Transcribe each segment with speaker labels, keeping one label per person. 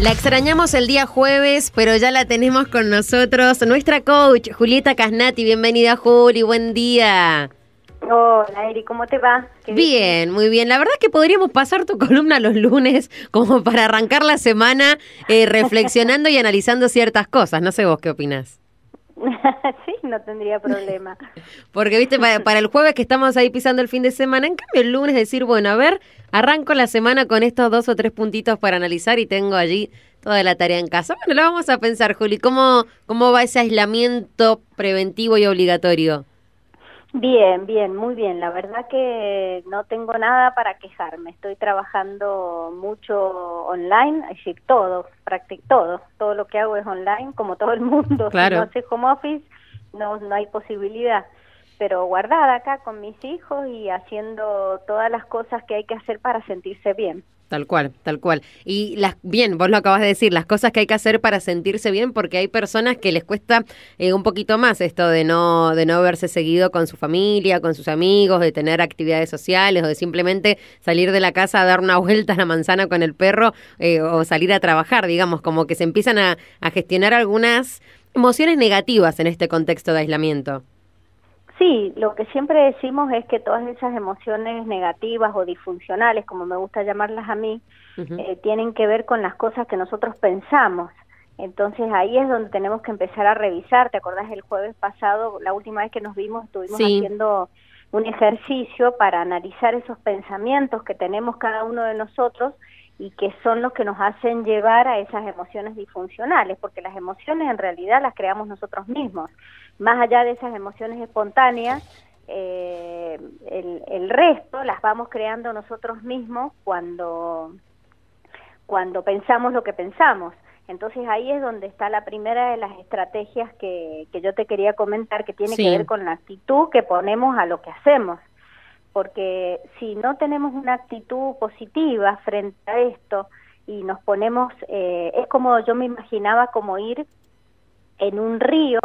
Speaker 1: La extrañamos el día jueves, pero ya la tenemos con nosotros. Nuestra coach, Julieta Casnati. Bienvenida, Juli. Buen día.
Speaker 2: Hola, Eri, ¿cómo te va?
Speaker 1: Bien, muy bien. La verdad es que podríamos pasar tu columna los lunes como para arrancar la semana reflexionando y analizando ciertas cosas. No sé vos qué opinás.
Speaker 2: Sí, no tendría problema.
Speaker 1: Porque, viste, para el jueves que estamos ahí pisando el fin de semana, en cambio el lunes decir, bueno, a ver, arranco la semana con estos 2 o 3 puntitos para analizar y tengo allí toda la tarea en casa. Bueno, lo vamos a pensar, Juli. ¿Cómo va ese aislamiento preventivo y obligatorio?
Speaker 2: Bien, bien, muy bien. La verdad que no tengo nada para quejarme. Estoy trabajando mucho online, es decir, todo lo que hago es online, como todo el mundo.
Speaker 1: Claro.
Speaker 2: Si no hace home office, no hay posibilidad. Pero guardada acá con mis hijos y haciendo todas las cosas que hay que hacer para sentirse bien.
Speaker 1: Tal cual, tal cual. Y bien, vos lo acabas de decir, las cosas que hay que hacer para sentirse bien, porque hay personas que les cuesta un poquito más esto de no verse seguido con su familia, con sus amigos, de tener actividades sociales o de simplemente salir de la casa a dar una vuelta a la manzana con el perro o salir a trabajar, digamos, como que se empiezan a gestionar algunas emociones negativas en este contexto de aislamiento.
Speaker 2: Sí, lo que siempre decimos es que todas esas emociones negativas o disfuncionales, como me gusta llamarlas a mí, tienen que ver con las cosas que nosotros pensamos. Entonces ahí es donde tenemos que empezar a revisar. ¿Te acordás el jueves pasado, la última vez que nos vimos, estuvimos haciendo un ejercicio para analizar esos pensamientos que tenemos cada uno de nosotros y que son los que nos hacen llevar a esas emociones disfuncionales, porque las emociones en realidad las creamos nosotros mismos. Más allá de esas emociones espontáneas, el resto las vamos creando nosotros mismos cuando pensamos lo que pensamos. Entonces ahí es donde está la primera de las estrategias que yo te quería comentar, que tiene que ver con la actitud que ponemos a lo que hacemos. Porque si no tenemos una actitud positiva frente a esto y nos ponemos, es como yo me imaginaba como ir en un río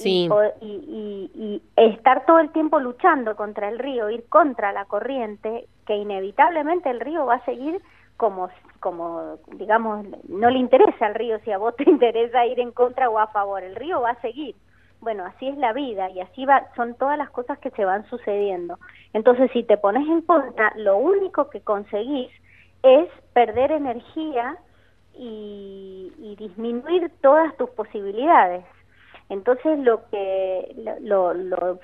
Speaker 2: y estar todo el tiempo luchando contra el río, ir contra la corriente, que inevitablemente el río va a seguir como digamos, no le interesa al río si a vos te interesa ir en contra o a favor, el río va a seguir. Bueno, así es la vida y así son todas las cosas que se van sucediendo. Entonces, si te pones en contra, lo único que conseguís es perder energía y disminuir todas tus posibilidades. Entonces, lo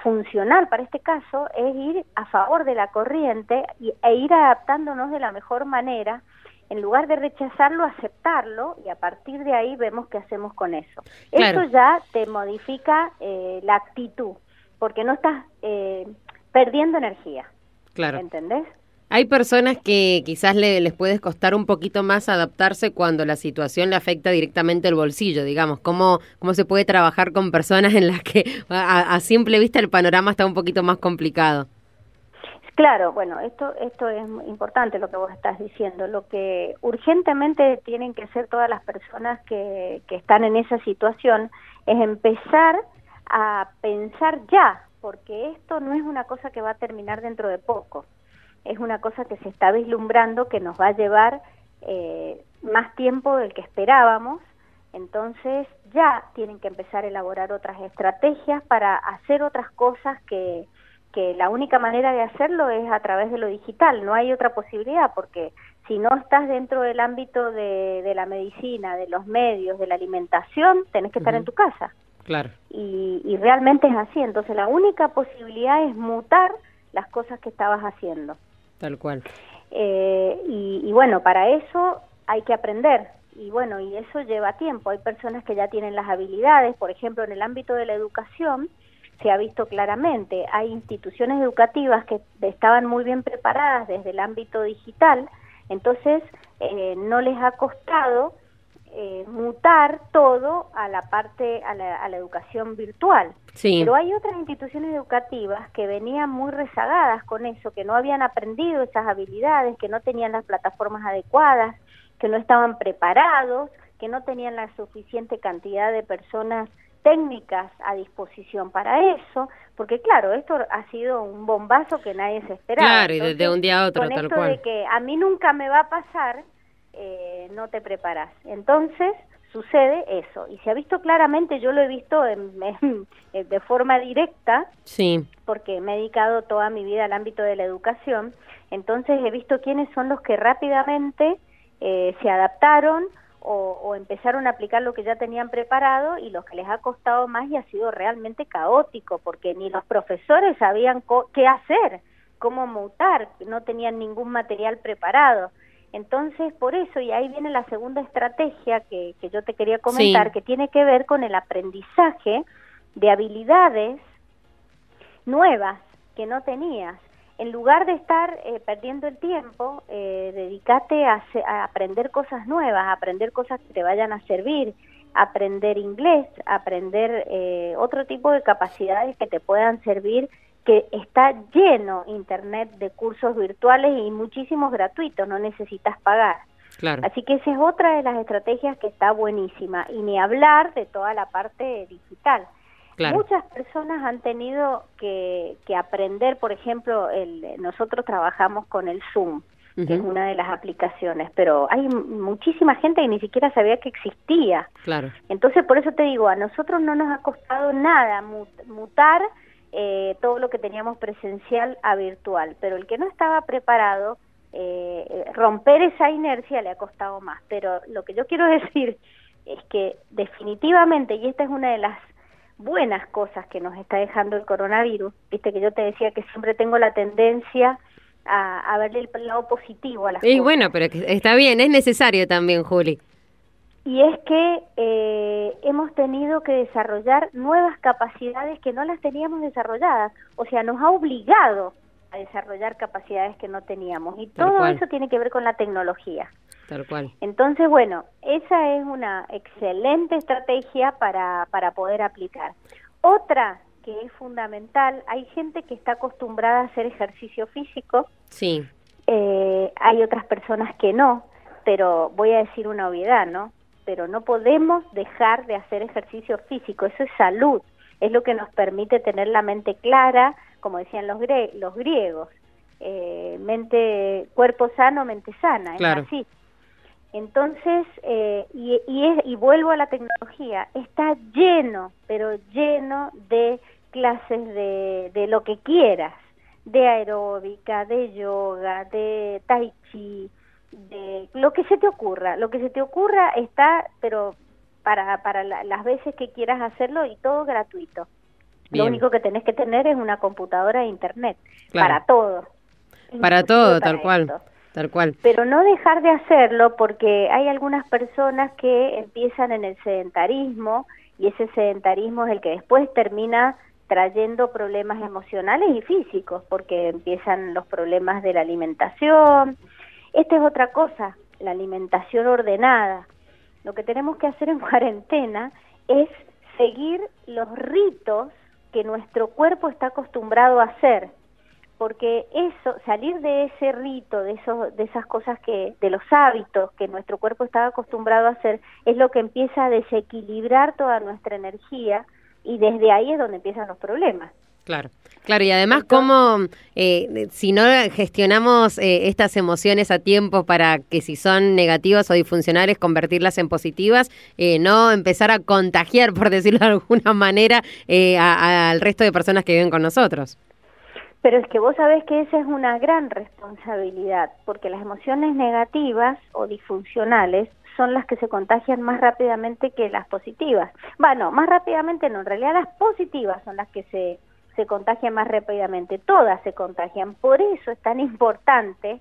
Speaker 2: funcional para este caso es ir a favor de la corriente e ir adaptándonos de la mejor manera. En lugar de rechazarlo, aceptarlo, y a partir de ahí vemos qué hacemos con eso. Claro. Eso ya te modifica la actitud, porque no estás perdiendo energía. Claro. ¿Entendés?
Speaker 1: Hay personas que quizás les puede costar un poquito más adaptarse cuando la situación le afecta directamente el bolsillo, digamos. ¿Cómo se puede trabajar con personas en las que a simple vista el panorama está un poquito más complicado?
Speaker 2: Claro, bueno, esto es importante lo que vos estás diciendo. Lo que urgentemente tienen que hacer todas las personas que están en esa situación es empezar a pensar ya, porque esto no es una cosa que va a terminar dentro de poco. Es una cosa que se está vislumbrando, que nos va a llevar más tiempo del que esperábamos. Entonces ya tienen que empezar a elaborar otras estrategias para hacer otras cosas que la única manera de hacerlo es a través de lo digital. No hay otra posibilidad, porque si no estás dentro del ámbito de la medicina, de los medios, de la alimentación, tenés que estar en tu casa. Claro. Y realmente es así. Entonces la única posibilidad es mutar las cosas que estabas haciendo.
Speaker 1: Tal cual.
Speaker 2: Y bueno, para eso hay que aprender. Y bueno, y eso lleva tiempo. Hay personas que ya tienen las habilidades, por ejemplo, en el ámbito de la educación, se ha visto claramente, hay instituciones educativas que estaban muy bien preparadas desde el ámbito digital, entonces no les ha costado mutar todo a la parte, a la educación virtual. Sí. Pero hay otras instituciones educativas que venían muy rezagadas con eso, que no habían aprendido esas habilidades, que no tenían las plataformas adecuadas, que no estaban preparados, que no tenían la suficiente cantidad de personas técnicas a disposición para eso, porque claro, esto ha sido un bombazo que nadie se esperaba.
Speaker 1: Claro, y de un día a otro,
Speaker 2: con
Speaker 1: tal
Speaker 2: esto
Speaker 1: cual.
Speaker 2: De que a mí nunca me va a pasar, no te preparas. Entonces sucede eso, y se ha visto claramente, yo lo he visto de forma directa,
Speaker 1: Sí.
Speaker 2: porque me he dedicado toda mi vida al ámbito de la educación, entonces he visto quiénes son los que rápidamente se adaptaron o empezaron a aplicar lo que ya tenían preparado, y los que les ha costado más y ha sido realmente caótico, porque ni los profesores sabían qué hacer, cómo mutar, no tenían ningún material preparado. Entonces, por eso, y ahí viene la segunda estrategia que yo te quería comentar,
Speaker 1: Sí.
Speaker 2: que tiene que ver con el aprendizaje de habilidades nuevas que no tenías. En lugar de estar perdiendo el tiempo, dedícate a aprender cosas nuevas, a aprender cosas que te vayan a servir, aprender inglés, aprender otro tipo de capacidades que te puedan servir, que está lleno Internet de cursos virtuales y muchísimos gratuitos, no necesitas pagar.
Speaker 1: Claro.
Speaker 2: Así que esa es otra de las estrategias que está buenísima, y ni hablar de toda la parte digital.
Speaker 1: Claro.
Speaker 2: Muchas personas han tenido que aprender, por ejemplo, nosotros trabajamos con el Zoom, que es una de las aplicaciones, pero hay muchísima gente que ni siquiera sabía que existía.
Speaker 1: Claro.
Speaker 2: Entonces, por eso te digo, a nosotros no nos ha costado nada mutar todo lo que teníamos presencial a virtual, pero el que no estaba preparado, romper esa inercia le ha costado más. Pero lo que yo quiero decir es que definitivamente, y esta es una de las buenas cosas que nos está dejando el coronavirus, viste que yo te decía que siempre tengo la tendencia a verle el lado positivo a las cosas.
Speaker 1: Y bueno, pero está bien, es necesario también, Juli.
Speaker 2: Y es que hemos tenido que desarrollar nuevas capacidades que no las teníamos desarrolladas, o sea, nos ha obligado a desarrollar capacidades que no teníamos, y todo eso tiene que ver con la tecnología.
Speaker 1: Tal cual.
Speaker 2: Entonces, bueno, esa es una excelente estrategia para poder aplicar. Otra que es fundamental, hay gente que está acostumbrada a hacer ejercicio físico.
Speaker 1: Sí.
Speaker 2: Hay otras personas que no, pero voy a decir una obviedad, ¿no? Pero no podemos dejar de hacer ejercicio físico, eso es salud, es lo que nos permite tener la mente clara, como decían los griegos, cuerpo sano, mente sana,
Speaker 1: claro.
Speaker 2: Es así. Entonces, y vuelvo a la tecnología, está lleno, pero lleno de clases de lo que quieras, de aeróbica, de yoga, de tai chi, de lo que se te ocurra está, pero para las veces que quieras hacerlo, y todo gratuito. Bien. Lo único que tenés que tener es una computadora e internet, claro. Para todo.
Speaker 1: Para todo, tal cual. Tal cual.
Speaker 2: Pero no dejar de hacerlo, porque hay algunas personas que empiezan en el sedentarismo, y ese sedentarismo es el que después termina trayendo problemas emocionales y físicos, porque empiezan los problemas de la alimentación. Esta es otra cosa, la alimentación ordenada. Lo que tenemos que hacer en cuarentena es seguir los ritos que nuestro cuerpo está acostumbrado a hacer, porque salir de ese rito, de esas cosas de los hábitos que nuestro cuerpo estaba acostumbrado a hacer, es lo que empieza a desequilibrar toda nuestra energía, y desde ahí es donde empiezan los problemas.
Speaker 1: Claro, claro, y además cómo, si no gestionamos estas emociones a tiempo para que, si son negativas o disfuncionales, convertirlas en positivas, no empezar a contagiar, por decirlo de alguna manera, al resto de personas que viven con nosotros.
Speaker 2: Pero es que vos sabés que esa es una gran responsabilidad, porque las emociones negativas o disfuncionales son las que se contagian más rápidamente que las positivas. Bueno, más rápidamente no, en realidad las positivas son las que se contagian más rápidamente, todas se contagian. Por eso es tan importante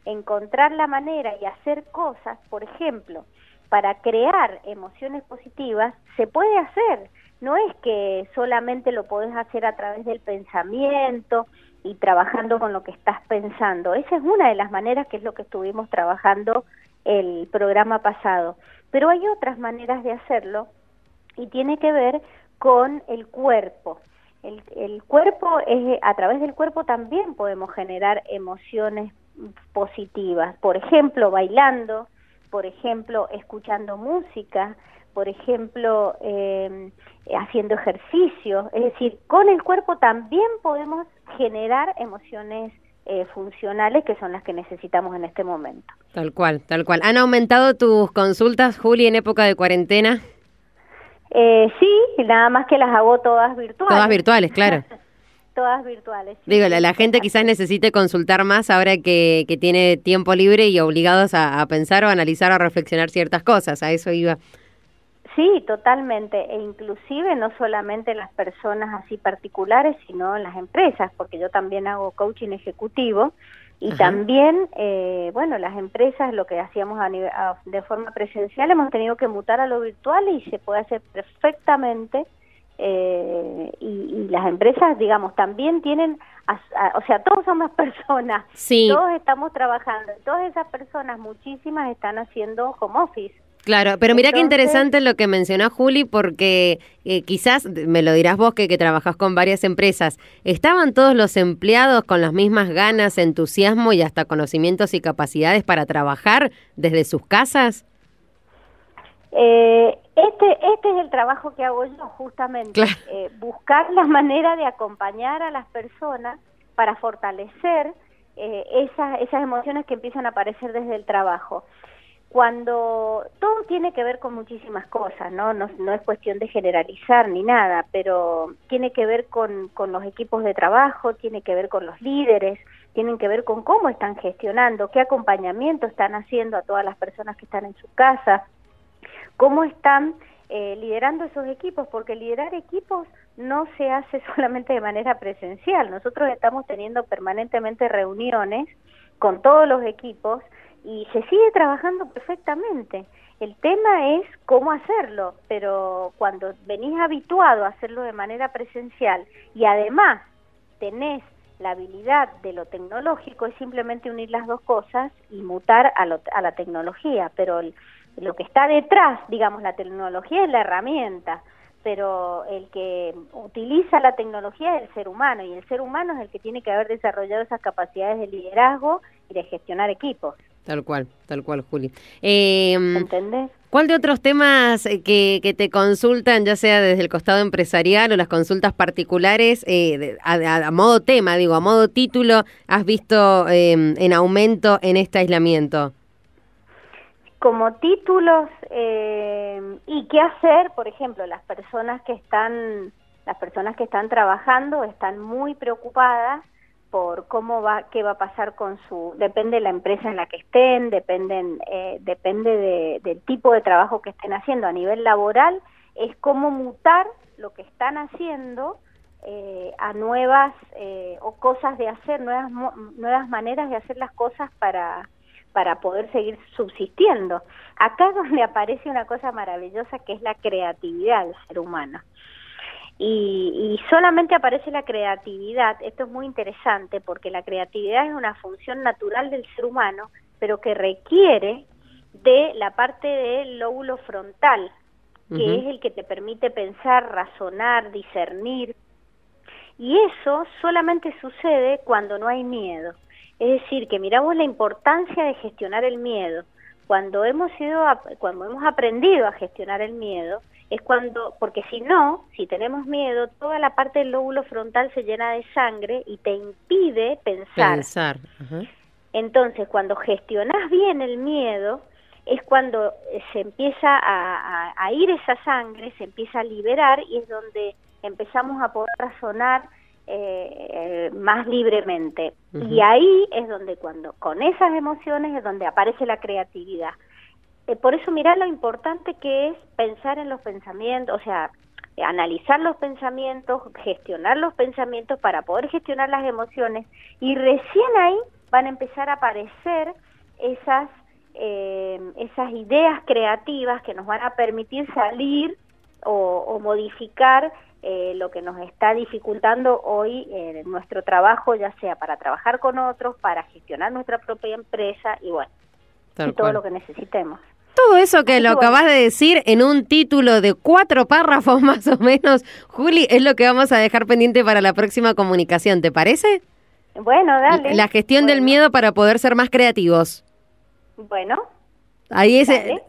Speaker 2: encontrar la manera y hacer cosas, por ejemplo, para crear emociones positivas. Se puede hacer, no es que solamente lo podés hacer a través del pensamiento y trabajando con lo que estás pensando. Esa es una de las maneras, que es lo que estuvimos trabajando el programa pasado. Pero hay otras maneras de hacerlo, y tiene que ver con el cuerpo. El cuerpo, a través del cuerpo también podemos generar emociones positivas, por ejemplo, bailando, por ejemplo, escuchando música, por ejemplo, haciendo ejercicio. Es decir, con el cuerpo también podemos generar emociones funcionales, que son las que necesitamos en este momento.
Speaker 1: Tal cual, tal cual. ¿Han aumentado tus consultas, Juli, en época de cuarentena?
Speaker 2: Sí, nada más que las hago todas virtuales.
Speaker 1: Todas virtuales, claro.
Speaker 2: Todas virtuales. Sí.
Speaker 1: Digo, la gente quizás necesite consultar más ahora que tiene tiempo libre y obligados a pensar o analizar o reflexionar ciertas cosas. A eso iba.
Speaker 2: Sí, totalmente. E inclusive no solamente las personas así particulares, sino en las empresas, porque yo también hago coaching ejecutivo. Y
Speaker 1: Ajá.
Speaker 2: también, bueno, las empresas, lo que hacíamos de forma presencial, hemos tenido que mutar a lo virtual y se puede hacer perfectamente. Y las empresas, digamos, también tienen, o sea, todos somos personas,
Speaker 1: sí.
Speaker 2: Todos estamos trabajando, todas esas personas, muchísimas están haciendo home office.
Speaker 1: Claro, pero mira qué interesante lo que mencionó Juli, porque quizás, me lo dirás vos que trabajás con varias empresas, ¿estaban todos los empleados con las mismas ganas, entusiasmo y hasta conocimientos y capacidades para trabajar desde sus casas?
Speaker 2: Este es el trabajo que hago yo, justamente,
Speaker 1: claro.
Speaker 2: Buscar la manera de acompañar a las personas para fortalecer esas emociones que empiezan a aparecer desde el trabajo. Cuando todo tiene que ver con muchísimas cosas, no es cuestión de generalizar ni nada, pero tiene que ver con los equipos de trabajo, tiene que ver con los líderes, tienen que ver con cómo están gestionando, qué acompañamiento están haciendo a todas las personas que están en su casa, cómo están liderando esos equipos, porque liderar equipos no se hace solamente de manera presencial. Nosotros estamos teniendo permanentemente reuniones con todos los equipos y se sigue trabajando perfectamente. El tema es cómo hacerlo, pero cuando venís habituado a hacerlo de manera presencial y además tenés la habilidad de lo tecnológico, es simplemente unir las dos cosas y mutar a la tecnología, pero lo que está detrás, digamos, la tecnología es la herramienta, pero el que utiliza la tecnología es el ser humano, y el ser humano es el que tiene que haber desarrollado esas capacidades de liderazgo y de gestionar equipos.
Speaker 1: Tal cual, Juli.
Speaker 2: ¿Entendés?
Speaker 1: ¿Cuál de otros temas que te consultan, ya sea desde el costado empresarial o las consultas particulares, a modo tema, digo, a modo título, has visto en aumento en este aislamiento?
Speaker 2: Como títulos y qué hacer, por ejemplo, las personas que están trabajando están muy preocupadas por qué va a pasar depende de la empresa en la que estén, depende del tipo de trabajo que estén haciendo. A nivel laboral es cómo mutar lo que están haciendo a nuevas o cosas de hacer, nuevas maneras de hacer las cosas para poder seguir subsistiendo. Acá es donde aparece una cosa maravillosa que es la creatividad del ser humano. Y solamente aparece la creatividad. Esto es muy interesante porque la creatividad es una función natural del ser humano, pero que requiere de la parte del lóbulo frontal, que es el que te permite pensar, razonar, discernir. Y eso solamente sucede cuando no hay miedo. Es decir, que miramos la importancia de gestionar el miedo. Cuando hemos aprendido a gestionar el miedo, es porque si tenemos miedo, toda la parte del lóbulo frontal se llena de sangre y te impide pensar. Entonces, cuando gestionas bien el miedo, es cuando se empieza a ir esa sangre, se empieza a liberar y es donde empezamos a poder razonar más libremente. Y ahí es donde con esas emociones es donde aparece la creatividad. Por eso mirá lo importante que es pensar en los pensamientos, o sea, analizar los pensamientos, gestionar los pensamientos para poder gestionar las emociones, y recién ahí van a empezar a aparecer esas ideas creativas que nos van a permitir salir o modificar lo que nos está dificultando hoy en nuestro trabajo, ya sea para trabajar con otros, para gestionar nuestra propia empresa y bueno, todo lo que necesitemos.
Speaker 1: Todo eso que lo acabas de decir en un título de 4 párrafos más o menos, Juli, es lo que vamos a dejar pendiente para la próxima comunicación, ¿te parece?
Speaker 2: Bueno, dale.
Speaker 1: La gestión del miedo para poder ser más creativos.
Speaker 2: Bueno.
Speaker 1: Ahí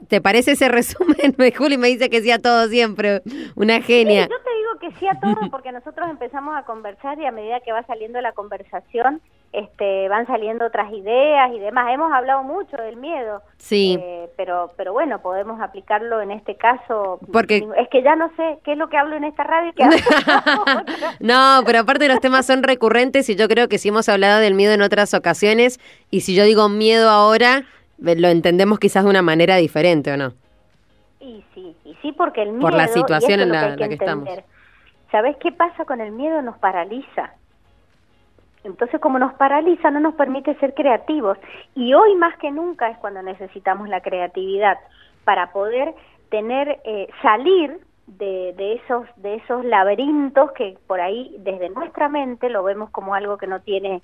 Speaker 1: ¿te parece ese resumen? Juli me dice que sí a todo siempre, una genia.
Speaker 2: Sí, yo te digo que sí a todo, porque nosotros empezamos a conversar y a medida que va saliendo la conversación, van saliendo otras ideas y demás. Hemos hablado mucho del miedo,
Speaker 1: sí,
Speaker 2: pero bueno, podemos aplicarlo en este caso.
Speaker 1: Porque
Speaker 2: es que ya no sé qué es lo que hablo en esta radio y qué hablo en la otra.
Speaker 1: No, pero aparte los temas son recurrentes y yo creo que si hemos hablado del miedo en otras ocasiones y si yo digo miedo ahora, lo entendemos quizás de una manera diferente, ¿o no?
Speaker 2: Y sí, porque el miedo,
Speaker 1: por la situación en la que
Speaker 2: entender.
Speaker 1: estamos.
Speaker 2: ¿Sabés qué pasa con el miedo? Nos paraliza. Entonces, como nos paraliza, no nos permite ser creativos. Y hoy más que nunca es cuando necesitamos la creatividad para poder salir de esos laberintos que por ahí desde nuestra mente lo vemos como algo que no tiene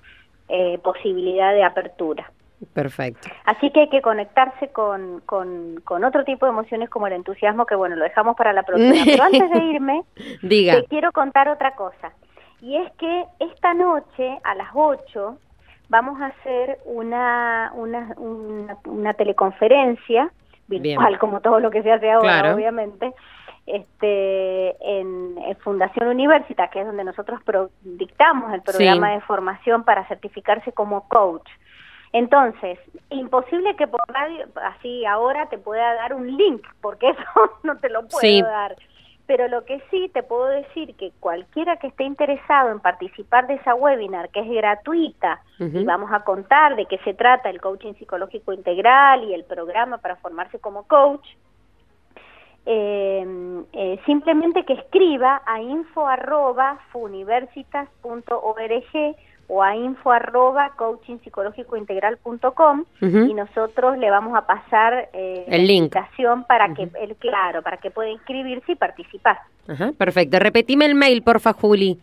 Speaker 2: posibilidad de apertura.
Speaker 1: Perfecto.
Speaker 2: Así que hay que conectarse con otro tipo de emociones como el entusiasmo, que bueno, lo dejamos para la próxima. Pero antes de irme,
Speaker 1: Diga.
Speaker 2: te quiero contar otra cosa. Y es que esta noche, a las 8, vamos a hacer una teleconferencia virtual, bien, como todo lo que se hace ahora, claro, obviamente, en Fundación Universitas, que es donde nosotros dictamos el programa de formación para certificarse como coach. Entonces, imposible que por radio, así ahora te pueda dar un link, porque eso no te lo puedo dar. Pero lo que sí te puedo decir que cualquiera que esté interesado en participar de esa webinar, que es gratuita, y vamos a contar de qué se trata el coaching psicológico integral y el programa para formarse como coach, simplemente que escriba a info@funiversitas.org o a info@coachingpsicológicointegral.com y nosotros le vamos a pasar
Speaker 1: el link,
Speaker 2: invitación para que para que pueda inscribirse y participar.
Speaker 1: Ajá, perfecto. Repetime el mail, porfa, Juli.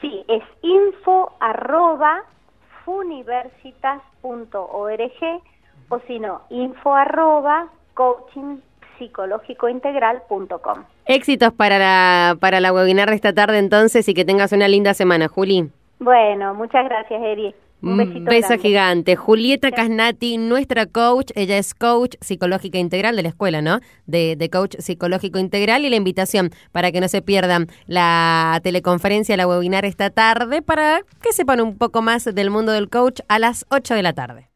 Speaker 2: Sí, es info@funiversitas.org o si no, info@coachingpsicológicointegral.com.
Speaker 1: Éxitos para la webinar de esta tarde entonces y que tengas una linda semana, Juli.
Speaker 2: Bueno, muchas gracias, Eri. Un besito
Speaker 1: beso
Speaker 2: grande.
Speaker 1: Gigante. Julieta Casnati, nuestra coach, ella es coach psicológica integral de la escuela, ¿no? De coach psicológico integral y la invitación para que no se pierdan la teleconferencia, la webinar esta tarde para que sepan un poco más del mundo del coach a las 8 de la tarde.